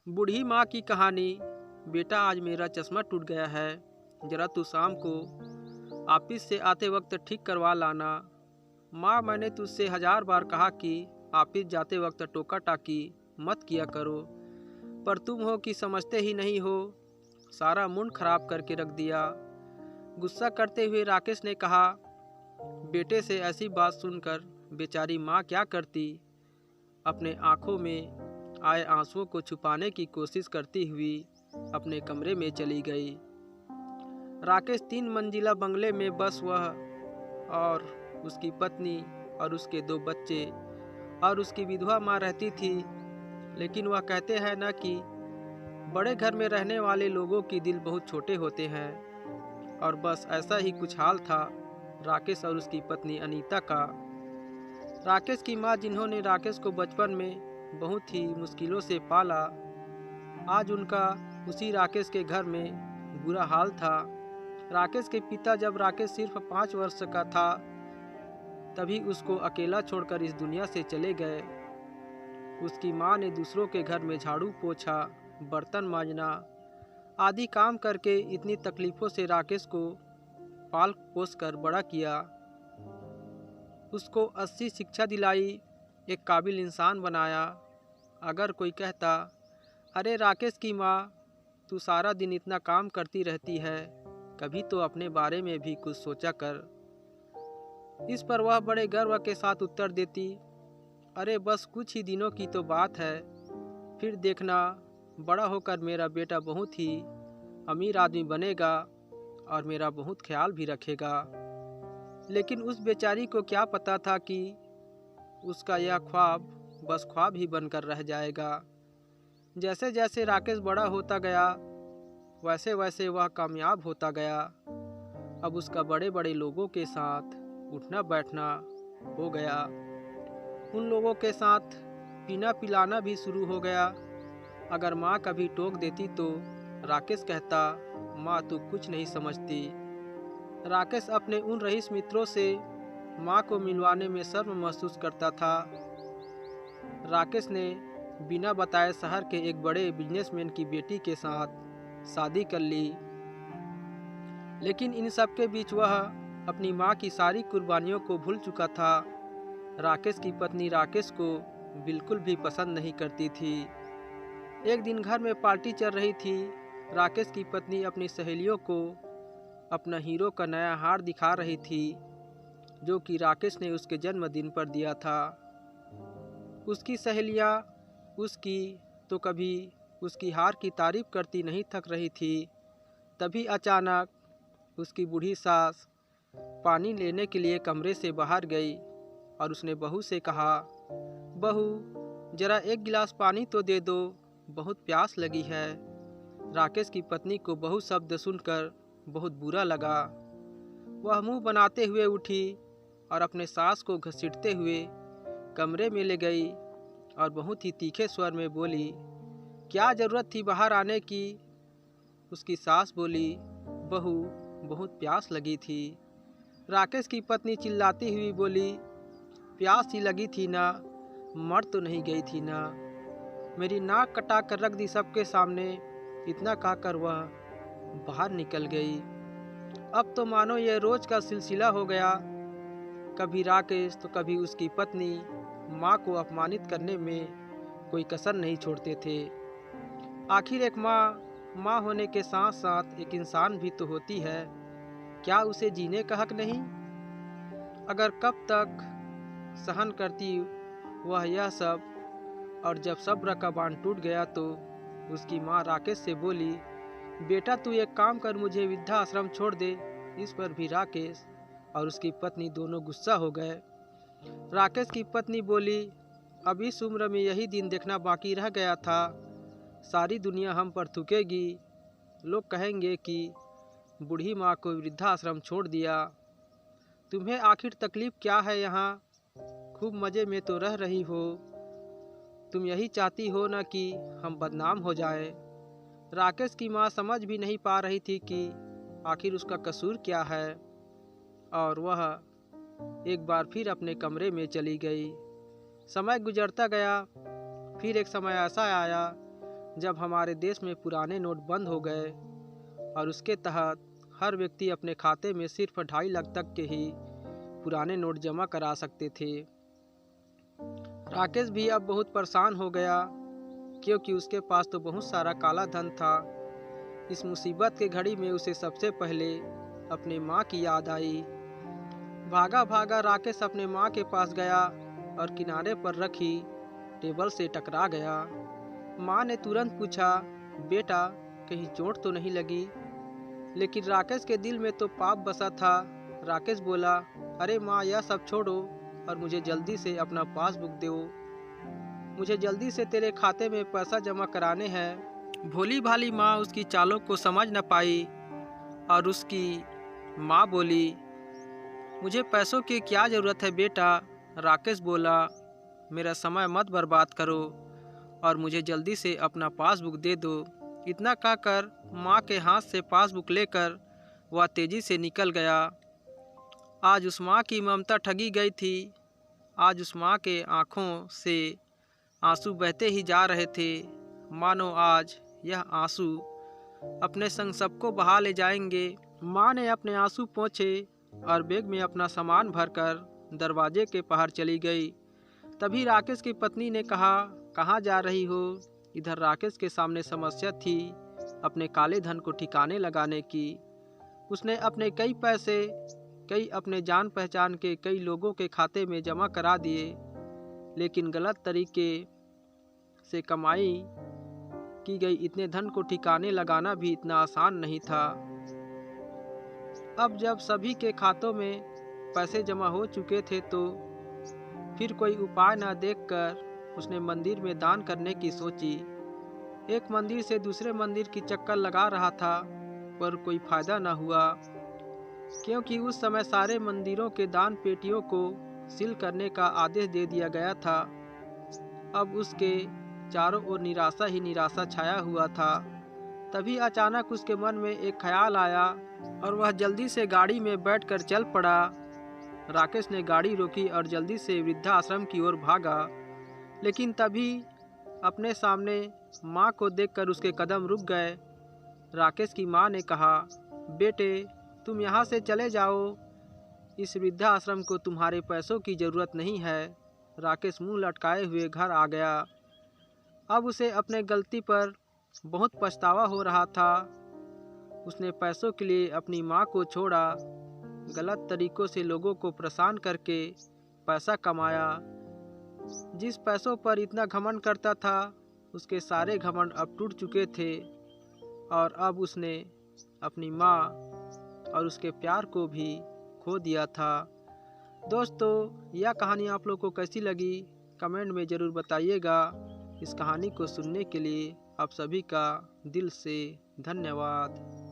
बूढ़ी माँ की कहानी। बेटा, आज मेरा चश्मा टूट गया है, जरा तू शाम को ऑफिस से आते वक्त ठीक करवा लाना। माँ, मैंने तुझसे 1000 बार कहा कि ऑफिस जाते वक्त टोका टाकी मत किया करो, पर तुम हो कि समझते ही नहीं हो। सारा मूड खराब करके रख दिया। गुस्सा करते हुए राकेश ने कहा। बेटे से ऐसी बात सुनकर बेचारी माँ क्या करती। अपने आंखों में आए आंसुओं को छुपाने की कोशिश करती हुई अपने कमरे में चली गई। राकेश 3 मंजिला बंगले में बस वह और उसकी पत्नी और उसके 2 बच्चे और उसकी विधवा माँ रहती थी। लेकिन वह कहते हैं न कि बड़े घर में रहने वाले लोगों की दिल बहुत छोटे होते हैं, और बस ऐसा ही कुछ हाल था राकेश और उसकी पत्नी अनीता का। राकेश की माँ, जिन्होंने राकेश को बचपन में बहुत ही मुश्किलों से पाला, आज उनका उसी राकेश के घर में बुरा हाल था। राकेश के पिता जब राकेश सिर्फ 5 वर्ष का था तभी उसको अकेला छोड़कर इस दुनिया से चले गए। उसकी माँ ने दूसरों के घर में झाड़ू पोछा, बर्तन मांजना आदि काम करके इतनी तकलीफ़ों से राकेश को पाल पोस कर बड़ा किया। उसको अच्छी शिक्षा दिलाई, एक काबिल इंसान बनाया। अगर कोई कहता, अरे राकेश की माँ, तू सारा दिन इतना काम करती रहती है, कभी तो अपने बारे में भी कुछ सोचा कर। इस पर वह बड़े गर्व के साथ उत्तर देती, अरे बस कुछ ही दिनों की तो बात है, फिर देखना बड़ा होकर मेरा बेटा बहुत ही अमीर आदमी बनेगा और मेरा बहुत ख्याल भी रखेगा। लेकिन उस बेचारी को क्या पता था कि उसका यह ख्वाब बस ख्वाब ही बनकर रह जाएगा। जैसे जैसे राकेश बड़ा होता गया वैसे वैसे वह कामयाब होता गया। अब उसका बड़े बड़े लोगों के साथ उठना बैठना हो गया। उन लोगों के साथ पीना पिलाना भी शुरू हो गया। अगर माँ कभी टोक देती तो राकेश कहता, माँ तू कुछ नहीं समझती। राकेश अपने उन रईस मित्रों से माँ को मिलवाने में शर्म महसूस करता था। राकेश ने बिना बताए शहर के एक बड़े बिजनेसमैन की बेटी के साथ शादी कर ली। लेकिन इन सब के बीच वह अपनी माँ की सारी कुर्बानियों को भूल चुका था। राकेश की पत्नी राकेश को बिल्कुल भी पसंद नहीं करती थी। एक दिन घर में पार्टी चल रही थी। राकेश की पत्नी अपनी सहेलियों को अपना हीरो का नया हार दिखा रही थी, जो कि राकेश ने उसके जन्मदिन पर दिया था। उसकी सहेलियाँ उसकी तो कभी उसकी हार की तारीफ करती नहीं थक रही थी। तभी अचानक उसकी बूढ़ी सास पानी लेने के लिए कमरे से बाहर गई और उसने बहू से कहा, बहू जरा 1 गिलास पानी तो दे दो, बहुत प्यास लगी है। राकेश की पत्नी को बहू शब्द सुनकर बहुत बुरा लगा। वह मुंह बनाते हुए उठी और अपने सास को घसीटते हुए कमरे में ले गई और बहुत ही तीखे स्वर में बोली, क्या ज़रूरत थी बाहर आने की। उसकी सास बोली, बहू बहुत प्यास लगी थी। राकेश की पत्नी चिल्लाती हुई बोली, प्यास ही लगी थी ना, मर तो नहीं गई थी ना। मेरी नाक कटा कर रख दी सबके सामने। इतना कहकर वह बाहर निकल गई। अब तो मानो यह रोज का सिलसिला हो गया। कभी राकेश तो कभी उसकी पत्नी माँ को अपमानित करने में कोई कसर नहीं छोड़ते थे। आखिर एक माँ होने के साथ साथ एक इंसान भी तो होती है, क्या उसे जीने का हक नहीं? अगर कब तक सहन करती वह यह सब। और जब सब्र का बांध टूट गया तो उसकी माँ राकेश से बोली, बेटा तू एक काम कर, मुझे वृद्धाश्रम छोड़ दे। इस पर भी राकेश और उसकी पत्नी दोनों गुस्सा हो गए। राकेश की पत्नी बोली, अब इस उम्र में यही दिन देखना बाकी रह गया था। सारी दुनिया हम पर थूकेगी। लोग कहेंगे कि बूढ़ी माँ को वृद्धाश्रम छोड़ दिया। तुम्हें आखिर तकलीफ क्या है यहाँ? खूब मज़े में तो रह रही हो। तुम यही चाहती हो ना कि हम बदनाम हो जाएं। राकेश की माँ समझ भी नहीं पा रही थी कि आखिर उसका कसूर क्या है, और वह एक बार फिर अपने कमरे में चली गई। समय गुजरता गया। फिर एक समय ऐसा आया जब हमारे देश में पुराने नोट बंद हो गए और उसके तहत हर व्यक्ति अपने खाते में सिर्फ 2.5 लाख तक के ही पुराने नोट जमा करा सकते थे। राकेश भी अब बहुत परेशान हो गया, क्योंकि उसके पास तो बहुत सारा काला धन था। इस मुसीबत के घड़ी में उसे सबसे पहले अपनी माँ की याद आई। भागा भागा राकेश अपने माँ के पास गया और किनारे पर रखी टेबल से टकरा गया। माँ ने तुरंत पूछा, बेटा कहीं चोट तो नहीं लगी? लेकिन राकेश के दिल में तो पाप बसा था। राकेश बोला, अरे माँ, यह सब छोड़ो और मुझे जल्दी से अपना पासबुक दो। मुझे जल्दी से तेरे खाते में पैसा जमा कराने हैं। भोली भाली माँ उसकी चालों को समझ न पाई और उसकी माँ बोली, मुझे पैसों की क्या ज़रूरत है बेटा? राकेश बोला, मेरा समय मत बर्बाद करो और मुझे जल्दी से अपना पासबुक दे दो। इतना कहकर माँ के हाथ से पासबुक लेकर वह तेज़ी से निकल गया। आज उस माँ की ममता ठगी गई थी। आज उस माँ के आँखों से आंसू बहते ही जा रहे थे, मानो आज यह आंसू अपने संग सबको बहा ले जाएंगे। माँ ने अपने आंसू पोंछे और बैग में अपना सामान भरकर दरवाजे के बाहर चली गई। तभी राकेश की पत्नी ने कहा, कहाँ जा रही हो? इधर राकेश के सामने समस्या थी अपने काले धन को ठिकाने लगाने की। उसने अपने कई पैसे अपने जान पहचान के कई लोगों के खाते में जमा करा दिए, लेकिन गलत तरीके से कमाई की गई इतने धन को ठिकाने लगाना भी इतना आसान नहीं था। अब जब सभी के खातों में पैसे जमा हो चुके थे तो फिर कोई उपाय न देखकर उसने मंदिर में दान करने की सोची। एक मंदिर से दूसरे मंदिर की चक्कर लगा रहा था, पर कोई फायदा न हुआ, क्योंकि उस समय सारे मंदिरों के दान पेटियों को सील करने का आदेश दे दिया गया था। अब उसके चारों ओर निराशा ही निराशा छाया हुआ था। तभी अचानक उसके मन में एक ख्याल आया और वह जल्दी से गाड़ी में बैठकर चल पड़ा। राकेश ने गाड़ी रोकी और जल्दी से वृद्धाश्रम की ओर भागा, लेकिन तभी अपने सामने माँ को देखकर उसके कदम रुक गए। राकेश की माँ ने कहा, बेटे तुम यहाँ से चले जाओ, इस वृद्धाश्रम को तुम्हारे पैसों की ज़रूरत नहीं है। राकेश मुंह लटकाए हुए घर आ गया। अब उसे अपने गलती पर बहुत पछतावा हो रहा था। उसने पैसों के लिए अपनी माँ को छोड़ा, गलत तरीक़ों से लोगों को परेशान करके पैसा कमाया। जिस पैसों पर इतना घमंड करता था, उसके सारे घमंड अब टूट चुके थे और अब उसने अपनी माँ और उसके प्यार को भी खो दिया था। दोस्तों, यह कहानी आप लोग को कैसी लगी कमेंट में ज़रूर बताइएगा। इस कहानी को सुनने के लिए आप सभी का दिल से धन्यवाद।